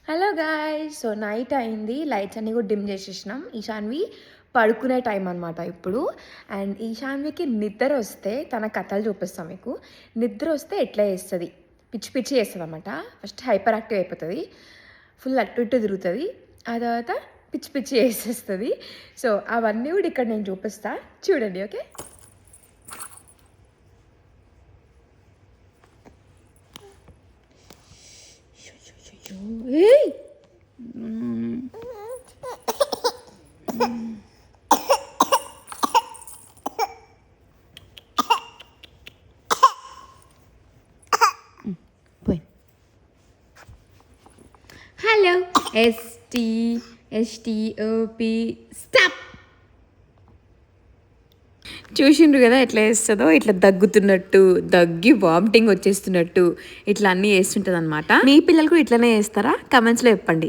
Hello guys, so night అయింది, lights అన్నీ కూడా డిమ్ చేసేసినాం. ఈశాన్వి పడుకునే టైం అనమాట ఇప్పుడు. అండ్ ఈశాన్వికి నిద్ర వస్తే తన కథలు చూపిస్తాం మీకు. నిద్ర వస్తే ఎట్లా చేస్తుంది, పిచ్చి పిచ్చి చేస్తుంది అనమాట. ఫస్ట్ హైపర్ యాక్టివ్ అయిపోతుంది, ఫుల్ అటు ఇటు తిరుగుతుంది, ఆ తర్వాత పిచ్చి పిచ్చి చేసేస్తుంది. సో అవన్నీ కూడా ఇక్కడ నేను చూపిస్తా, చూడండి. Okay, hello S T O P stop. చూసిండ్రు కదా ఎట్లా వేస్తుందో, ఇట్లా దగ్గుతున్నట్టు, దగ్గి వామిటింగ్ వచ్చేస్తున్నట్టు ఇట్లా అన్నీ వేస్తుంటుంది అనమాట. మీ పిల్లలు కూడా ఇట్లనే వేస్తారా? కమెంట్స్లో చెప్పండి.